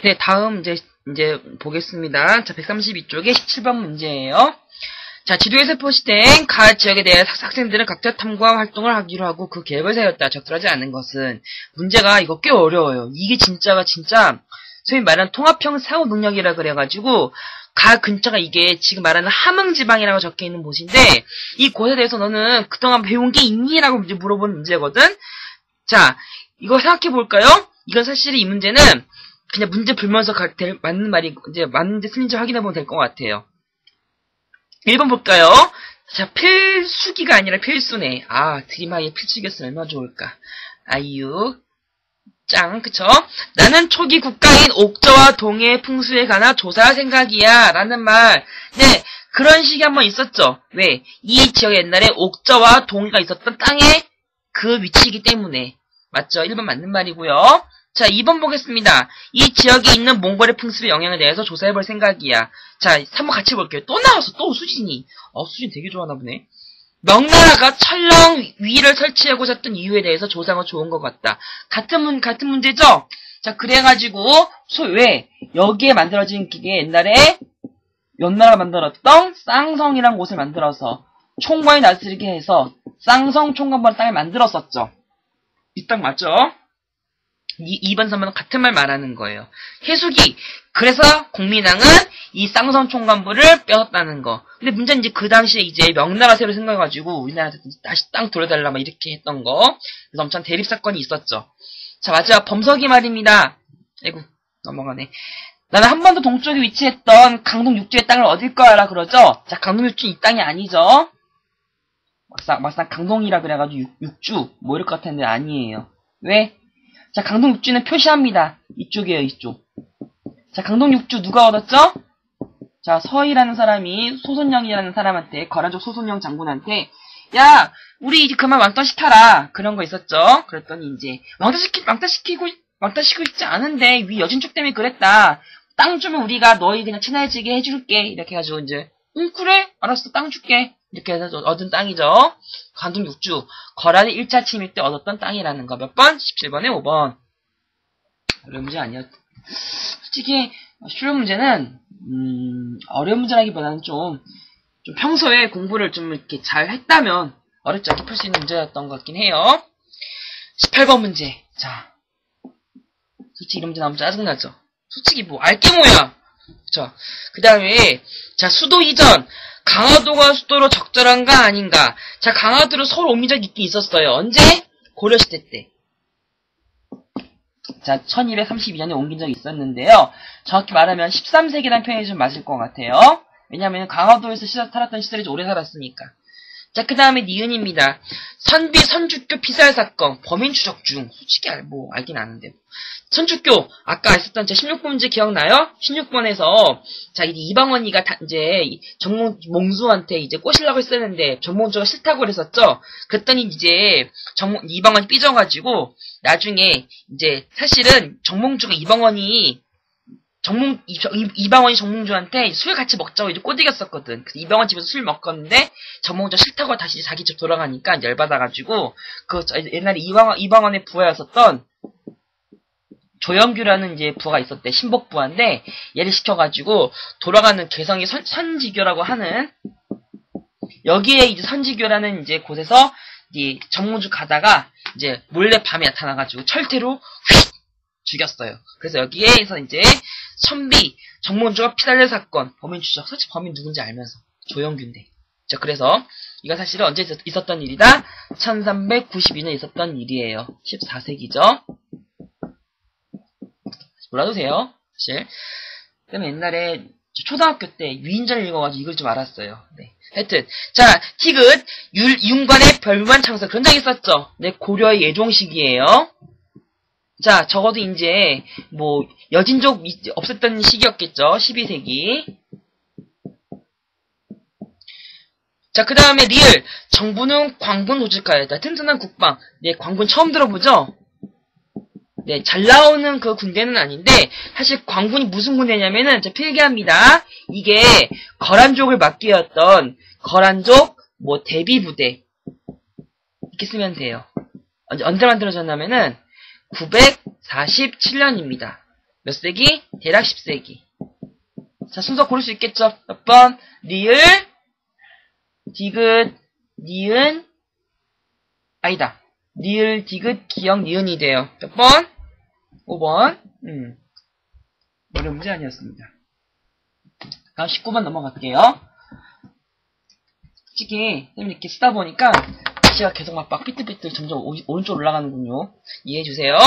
네, 다음 이제 보겠습니다. 자, 132쪽에 17번 문제예요. 자, 지도에서 표시된 각 지역에 대해 학생들은 각자 탐구와 활동을 하기로 하고 그 계획을 세웠다. 적절하지 않은 것은 문제가 이거 꽤 어려워요. 이게 진짜 소위 말하는 통합형 사고 능력이라 그래가지고 각 근처가 이게 지금 말하는 함흥지방이라고 적혀있는 곳인데 이 곳에 대해서 너는 그동안 배운 게 있니? 라고 물어보는 문제거든. 자, 이거 생각해볼까요? 이건 사실 이 문제는 그냥 문제 풀면서 맞는 말이 이제 맞는지 틀린지 확인해보면 될 것 같아요. 1번 볼까요? 자, 필수기가 아니라 필수네. 아, 드림하게 필수기였으면 얼마나 좋을까. 아이유 짱, 그쵸? 나는 초기 국가인 옥저와 동해의 풍수에 관한 조사할 생각이야. 라는 말. 네, 그런 식이 한번 있었죠. 왜? 이 지역에 옛날에 옥저와 동해가 있었던 땅의 그 위치이기 때문에. 맞죠? 1번 맞는 말이고요. 자, 2번 보겠습니다. 이 지역에 있는 몽골의 풍습의 영향에 대해서 조사해볼 생각이야. 자, 한번 같이 볼게요. 또 나왔어, 또 수진이. 수진 되게 좋아하나 보네. 명나라가 철렁 위를 설치하고자 했던 이유에 대해서 조사가 좋은 것 같다. 같은 문제죠? 자, 그래가지고, 왜? 여기에 만들어진 게 옛날에 명나라가 만들었던 쌍성이라는 곳을 만들어서 총괄이 다스리게 해서 쌍성 총괄벌 땅을 만들었었죠. 이 땅 맞죠? 2번, 3번은 같은 말 말하는 거예요. 해수기. 그래서 국민당은 이 쌍성 총관부를 빼었다는 거. 근데 문제는 이제 그 당시에 이제 명나라 새로 생겨가지고 우리나라한테 다시 땅 돌려달라 막 이렇게 했던 거. 그래서 엄청 대립 사건이 있었죠. 자, 맞아. 범석이 말입니다. 아이고, 넘어가네. 나는 한 번도 동쪽에 위치했던 강동 육주의 땅을 얻을 거야라 그러죠. 자, 강동 육주는 이 땅이 아니죠. 막상 강동이라 그래가지고 육주 뭐 이럴 것 같았는데 아니에요. 왜? 자, 강동 육주는 표시합니다. 이쪽이에요, 이쪽. 자, 강동 육주 누가 얻었죠? 자, 서희라는 사람이 소손영이라는 사람한테, 거란족 소손영 장군한테, 야, 우리 이제 그만 왕따 시켜라. 그런 거 있었죠? 그랬더니 이제, 왕따 시키고 있지 않은데, 위 여진족 때문에 그랬다. 땅 주면 우리가 너희 그냥 친해지게 해줄게. 이렇게 해가지고 이제, 응, 그래? 알았어, 땅 줄게. 이렇게 해서 얻은 땅이죠. 강동 육주. 거란의 1차 침입 때 얻었던 땅이라는 거. 몇 번? 17번에 5번. 어려운 문제 아니었. 솔직히, 쉬운 문제는, 어려운 문제라기보다는 좀 평소에 공부를 좀 이렇게 잘 했다면, 어렵지 않게 풀 수 있는 문제였던 것 같긴 해요. 18번 문제. 자. 솔직히 이런 문제 나오면 짜증나죠? 솔직히 뭐, 알게 뭐야! 그쵸? 그 다음에, 자, 수도 이전. 강화도가 수도로 적절한가 아닌가. 자, 강화도로 서울 옮긴 적이 있긴 있었어요. 언제? 고려시대 때. 자, 1232년에 옮긴 적이 있었는데요. 정확히 말하면 13세기라는 표현이 좀 맞을 것 같아요. 왜냐하면 강화도에서 살았던 시절이 좀 오래 살았으니까. 자, 그 다음에 니은입니다. 선주교 피살 사건, 범인 추적 중. 솔직히 알긴 아는데. 선주교, 아까 했었던 제 16번 문제 기억나요? 16번에서, 자, 이제 이방원이가 이제 정몽주한테 이제 꼬시려고 했었는데, 정몽주가 싫다고 그랬었죠? 그랬더니 이제, 이방원이 삐져가지고, 나중에, 이제, 사실은 정몽주가 이방원이 정몽주한테 술 같이 먹자고 이제 꼬드겼었거든. 그래서 이방원 집에서 술 먹었는데, 정몽주가 싫다고 다시 자기 집 돌아가니까 열받아가지고, 옛날에 이방원의 부하였었던, 조영규라는 이제 부하가 있었대. 신복부하인데, 얘를 시켜가지고, 돌아가는 개성이 선지교라고 하는, 여기에 이제 선지교라는 이제 곳에서, 이제 정몽주 가다가, 이제 몰래 밤에 나타나가지고, 철퇴로 휙! 죽였어요. 그래서 여기에서 이제, 정몽주가 피살된 사건, 범인 추적. 솔직히 범인 누군지 알면서. 조영규인데. 자, 그래서, 이거 사실은 언제 있었던 일이다? 1392년에 있었던 일이에요. 14세기죠. 몰라도 돼요, 사실. 그다음에 옛날에 초등학교 때 유인전을 읽어가지고 이걸 좀 알았어요. 네. 하여튼 자, 티귿 윤관의 별만 창설 그런 적 있었죠. 네, 고려의 예종시기예요. 자, 적어도 이제 뭐 여진족 없었던 시기였겠죠. 12세기. 자, 그 다음에 리을 정부는 광군 도출가였다. 튼튼한 국방. 네, 광군 처음 들어보죠? 네, 잘 나오는 그 군대는 아닌데, 사실 광군이 무슨 군대냐면은, 자, 필기합니다. 이게, 거란족을 맡기었던, 거란족, 대비부대. 이렇게 쓰면 돼요. 언제 만들어졌냐면은, 947년입니다. 몇 세기? 대략 10세기. 자, 순서 고를 수 있겠죠? 몇 번? 리을, 디귿, 니은, 아니다. 리을, 디귿, 기역, 니은이 돼요. 몇 번? 5번. 어려운 문제 아니었습니다. 다음 19번 넘어갈게요. 솔직히, 쌤이 이렇게 쓰다 보니까, 글씨가 계속 막 삐뚤삐뚤 점점 오른쪽으로 올라가는군요. 이해해주세요.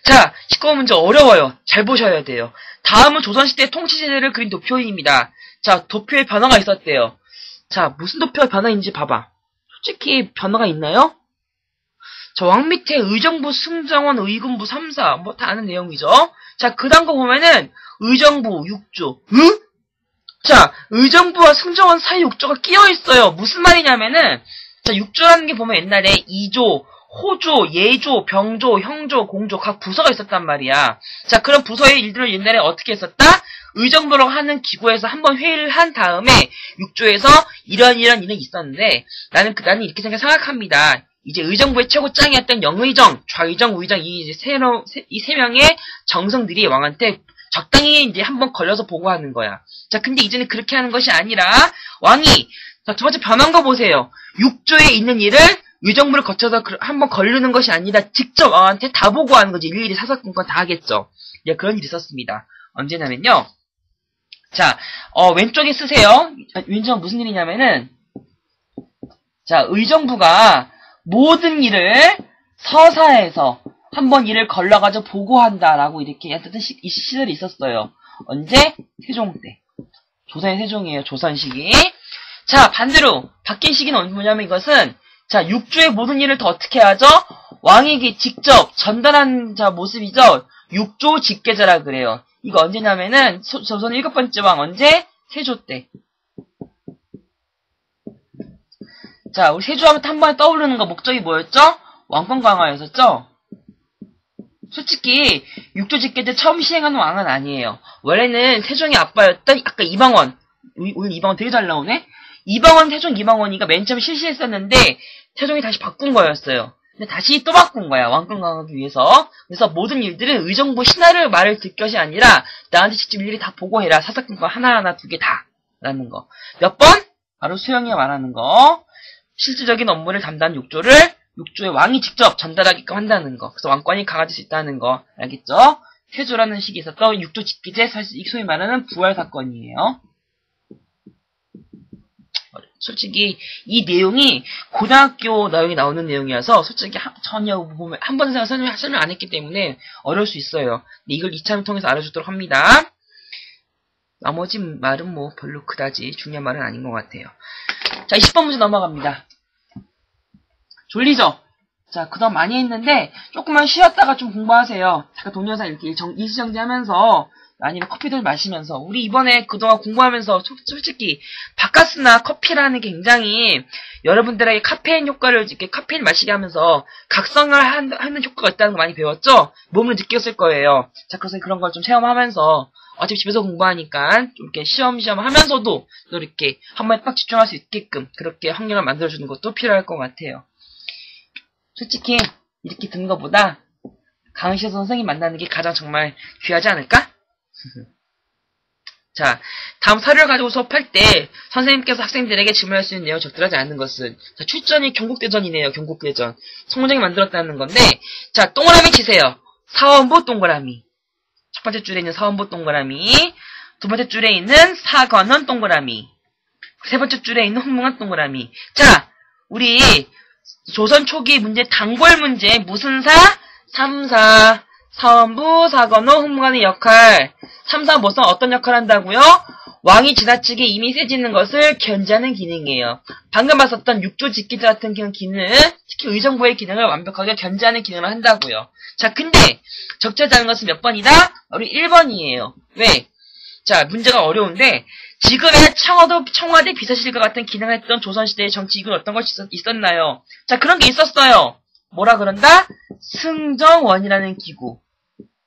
자, 19번 문제 어려워요. 잘 보셔야 돼요. 다음은 조선시대 통치제를 그린 도표입니다. 자, 도표에 변화가 있었대요. 자, 무슨 도표가 변화인지 봐봐. 솔직히 변화가 있나요? 자, 왕 밑에 의정부, 승정원, 의군부, 3사, 뭐 다 아는 내용이죠. 자, 그 다음 거 보면은 의정부, 6조. 응? 자, 의정부와 승정원 사이 6조가 끼어있어요. 무슨 말이냐면은, 자, 6조라는 게 보면 옛날에 2조, 호조, 예조, 병조, 형조, 공조 각 부서가 있었단 말이야. 자, 그런 부서의 일들을 옛날에 어떻게 했었다? 의정부라고 하는 기구에서 한번 회의를 한 다음에 6조에서 이런 일이 있었는데 나는 이렇게 생각합니다. 이제 의정부의 최고짱이었던 영의정, 좌의정, 우의정 이 세 명의 정성들이 왕한테 적당히 이제 한번 걸려서 보고하는 거야. 자, 근데 이제는 그렇게 하는 것이 아니라 왕이 자, 두 번째 변한 거 보세요. 6조에 있는 일을 의정부를 거쳐서 한번 걸르는 것이 아니라 직접 왕한테 다 보고하는 거지. 일일이 사사건건 다 하겠죠. 예, 그런 일이 있었습니다. 언제냐면요. 자, 왼쪽에 쓰세요. 왼쪽은 무슨 일이냐면은 자, 의정부가 모든 일을 서사에서 한번 일을 걸러가지고 보고한다라고 이렇게 했던 시절이 있었어요. 언제? 세종 때. 조선의 세종이에요. 조선시기. 자, 반대로 바뀐 시기는 뭐냐면 이것은 자, 6조의 모든 일을 더 어떻게 하죠? 왕에게 직접 전달한 자 모습이죠. 6조 직계제라 그래요. 이거 언제냐면은 조선 7번째 왕 언제? 세조 때. 자, 우리 세조하면 한 번에 떠오르는 거 목적이 뭐였죠? 왕권 강화였었죠? 솔직히 6조 직계제 처음 시행하는 왕은 아니에요. 원래는 세종의 아빠였던 아까 이방원. 오늘 이방원 되게 잘 나오네? 이방원, 세종 이방원이가 맨 처음 실시했었는데 세종이 다시 바꾼 거였어요. 근데 다시 또 바꾼 거야. 왕권 강화하기 위해서. 그래서 모든 일들은 의정부 신하를 말을 듣 것이 아니라 나한테 직접 일일이 다 보고해라. 사사건건 하나하나 2개 다. 라는 거. 몇 번? 바로 수영이 말하는 거. 실질적인 업무를 담당한 6조의 왕이 직접 전달하게끔 한다는 거. 그래서 왕권이 강화될 수 있다는 거. 알겠죠? 세조라는 시기에 있었던 6조 직기제, 소위 말하는 부활 사건이에요. 솔직히 이 내용이 고등학교 내용이 나오는 내용이어서 솔직히 전혀 보면 한 번에 설명 안 했기 때문에 어려울 수 있어요. 근데 이걸 2차를 통해서 알아주도록 합니다. 나머지 말은 뭐 별로 그다지 중요한 말은 아닌 것 같아요. 자, 20번 문제 넘어갑니다. 졸리죠? 자, 그동안 많이 했는데 조금만 쉬었다가 좀 공부하세요. 잠깐 동영상 이렇게 일시정지하면서 아니면 커피들 마시면서 우리 이번에 그동안 공부하면서 솔직히 바카스나 커피라는 게 굉장히 여러분들에게 카페인 효과를 이렇게 카페인 마시게 하면서 각성을 하는 효과가 있다는 거 많이 배웠죠? 몸을 느꼈을 거예요. 자, 그래서 그런 걸 좀 체험하면서 어차피 집에서 공부하니까 좀 이렇게 시험시험 하면서도 또 이렇게 한 번에 딱 집중할 수 있게끔 그렇게 환경을 만들어주는 것도 필요할 것 같아요. 솔직히 이렇게 듣는 것보다 강의실에서 선생님 만나는 게 가장 정말 귀하지 않을까? 자, 다음 사료를 가지고 수업할 때 선생님께서 학생들에게 질문할 수 있는 내용 적절하지 않은 것은 자, 출전이 경국대전이네요. 경국대전. 성문정이 만들었다는 건데 자, 동그라미 치세요. 사원부 동그라미. 첫 번째 줄에 있는 사원부 동그라미, 두 번째 줄에 있는 사관원 동그라미, 세 번째 줄에 있는 홍문관 동그라미. 자, 우리 조선 초기 문제 단골 문제 무슨 사? 3사. 사원부, 사관원, 홍문관의 역할. 3사 무슨 어떤 역할을 한다고요? 왕이 지나치게 이미 세지는 것을 견제하는 기능이에요. 방금 봤었던 6조 직기제 같은 기능, 특히 의정부의 기능을 완벽하게 견제하는 기능을 한다고요. 자, 근데 적절하지 않은 것은 몇 번이다? 우리 1번이에요. 왜? 자, 문제가 어려운데 지금의 청와대 비서실과 같은 기능을 했던 조선시대의 정치 이건 어떤 것이 있었나요? 자, 그런 게 있었어요. 뭐라 그런다? 승정원이라는 기구.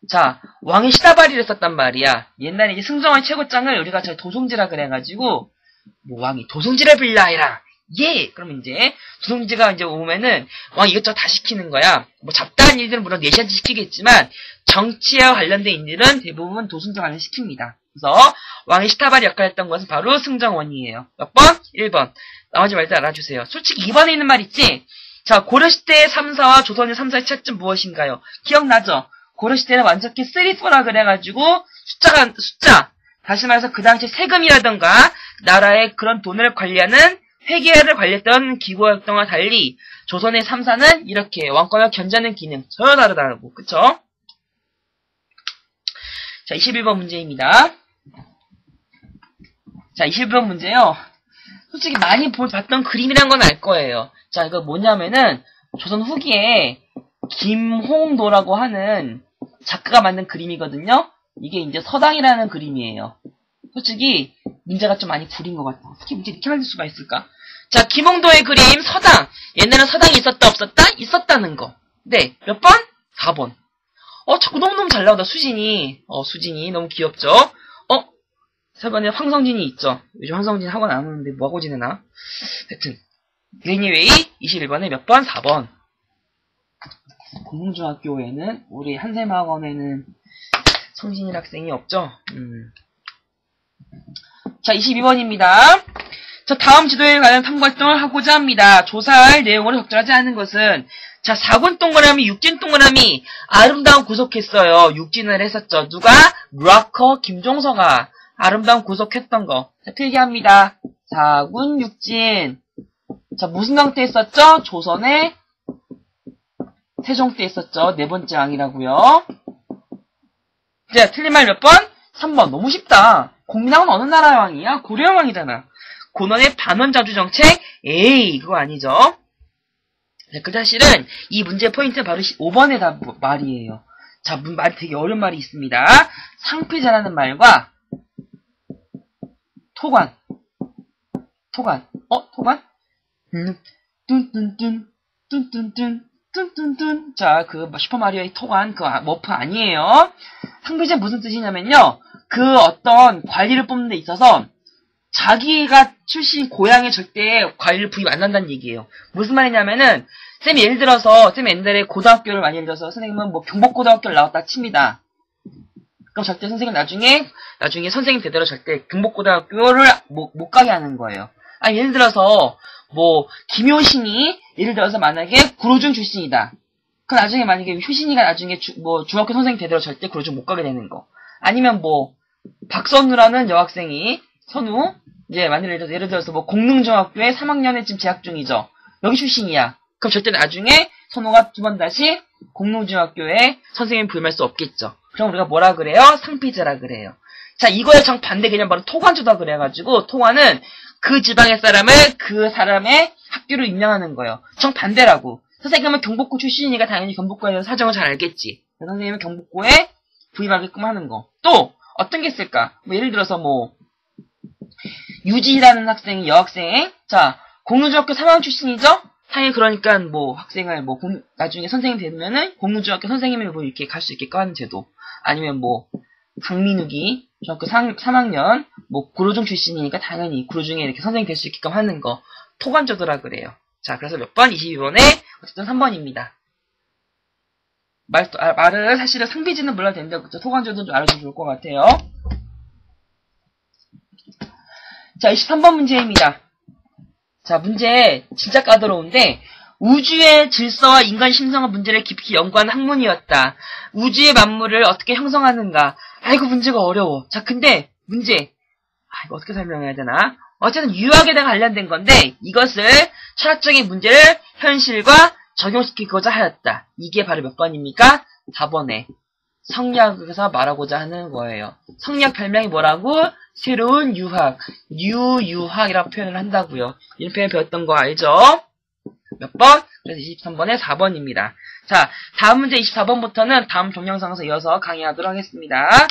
자, 왕이 시다바리를 썼단 말이야. 옛날에 이제 승정원 최고장을 우리가 도송지라 그래가지고, 뭐 왕이 도송지를 빌라해라. 예! 그러면 이제, 도송지가 이제 오면은, 왕이 이것저것 다 시키는 거야. 뭐 잡다한 일들은 물론 내시한테 시키겠지만, 정치와 관련된 인물은 대부분 도승정을 시킵니다. 그래서 왕의 시타발이 역할을 했던 것은 바로 승정원이에요. 몇 번? 1번. 나머지 말도 알아주세요. 솔직히 2번에 있는 말 있지? 자, 고려시대의 3사와 조선의 3사의 차이점 무엇인가요? 기억나죠? 고려시대는 완전히 3-4라 그래가지고 숫자. 다시 말해서 그 당시 세금이라던가 나라의 그런 돈을 관리하는 회계를 관리했던 기구활동과 달리 조선의 3사는 이렇게 왕권을 견제하는 기능 전혀 다르다고. 그쵸? 자, 21번 문제입니다. 자, 21번 문제요. 솔직히 많이 봤던 그림이란 건 알 거예요. 자, 이거 뭐냐면은 조선 후기에 김홍도라고 하는 작가가 만든 그림이거든요. 이게 이제 서당이라는 그림이에요. 솔직히 문제가 좀 많이 구린 것 같아. 어떻게 문제 이렇게 만들 수가 있을까? 자, 김홍도의 그림 서당. 옛날엔 서당이 있었다 없었다? 있었다는 거. 네, 몇 번? 4번. 자꾸 너무너무 잘 나오다. 수진이 너무 귀엽죠? 3번에 황성진이 있죠. 요즘 황성진 학원 안 오는데 뭐하고 지내나? 하여튼 애니웨이 21번에 몇 번? 4번. 공중학교에는 우리 한샘학원에는 성진이 학생이 없죠? 자, 22번입니다. 자, 다음 지도에 관한 탐구활동을 하고자 합니다. 조사할 내용으로 적절하지 않은 것은 자, 4군 동그라미, 6진 동그라미 아름다운 구속했어요. 6진을 했었죠. 누가? 락커 김종서가 아름다운 구속했던 거. 자, 필기합니다. 4군 6진. 자, 무슨 왕 때 했었죠? 조선의 세종 때 했었죠. 네 번째 왕이라고요. 자, 틀린 말 몇 번? 3번. 너무 쉽다. 공민왕은 어느 나라의 왕이야? 고려 왕이잖아. 고난의 반원자주 정책? 에이, 그거 아니죠. 자, 그 사실은 이 문제 포인트는 바로 5번의 말이에요. 자, 말이 되게 어려운 말이 있습니다. 상피자라는 말과 토관. 토관. 뚠뚠뚠. 자, 그 슈퍼마리오의 토관, 그 머프 아니에요. 상피자 무슨 뜻이냐면요. 그 어떤 관리를 뽑는 데 있어서 자기가 출신 고향에 절대 관리를 부입 안 한다는 얘기예요. 무슨 말이냐면은 쌤이 예를 들어서 쌤이 옛날에 고등학교를 많이 예를 들어서 선생님은 뭐 경복고등학교를 나왔다 칩니다. 그럼 절대 선생님 나중에 선생님 대대로 절대 경복고등학교를 못 가게 하는 거예요. 아니 예를 들어서 뭐 김효신이 예를 들어서 만약에 구로중 출신이다. 그 나중에 만약에 효신이가 나중에 중학교 선생님 대대로 절대 구로중 못 가게 되는 거. 아니면 뭐 박선우라는 여학생이 선우 이제 예를 들어서 뭐 공릉중학교에 3학년에 지금 재학 중이죠. 여기 출신이야. 그럼 절대 나중에 선우가 두 번 다시 공릉중학교에 선생님 부임할 수 없겠죠. 그럼 우리가 뭐라 그래요? 상피자라 그래요. 자, 이거의 정반대 개념 바로 토관조다 그래가지고 토관은 그 지방의 사람을 그 사람의 학교로 임명하는 거예요. 정반대라고. 선생님은 경복고 출신이니까 당연히 경복고에 대한 사정을 잘 알겠지. 선생님은 경복고에 부임하게끔 하는 거. 또 어떤 게 있을까? 뭐 예를 들어서 뭐 유지라는 학생이 여학생. 자, 공릉중학교 3학년 출신이죠? 당연히 그러니까 뭐 학생을 뭐 나중에 선생님 되면은 공릉중학교 선생님을 뭐 이렇게 갈 수 있게끔 하는 제도. 아니면 뭐 강민욱이 중학교 3학년 뭐 구로중 출신이니까 당연히 구로중에 이렇게 선생님 될 수 있게끔 하는 거. 토관제도라 그래요. 자, 그래서 몇 번? 22번에 어쨌든 3번입니다. 말을 사실은 상비지는 몰라도 되는데 그쵸? 토관제도는 좀 알아주면 좋을 것 같아요. 자, 23번 문제입니다. 자, 문제 진짜 까다로운데 우주의 질서와 인간 심성의 문제를 깊이 연구한 학문이었다. 우주의 만물을 어떻게 형성하는가. 아이고 문제가 어려워. 자, 근데 문제 이거 어떻게 설명해야 되나. 어쨌든 유학에 대해 관련된 건데 이것을 철학적인 문제를 현실과 적용시키고자 하였다. 이게 바로 몇 번입니까? 4번에 성리학에서 말하고자 하는 거예요. 성리학 별명이 뭐라고? 새로운 유학, 뉴유학이라고 표현을 한다고요. 이런 표현 배웠던 거 알죠? 몇 번? 그래서 23번에 4번입니다. 자, 다음 문제 24번부터는 다음 동영상에서 이어서 강의하도록 하겠습니다.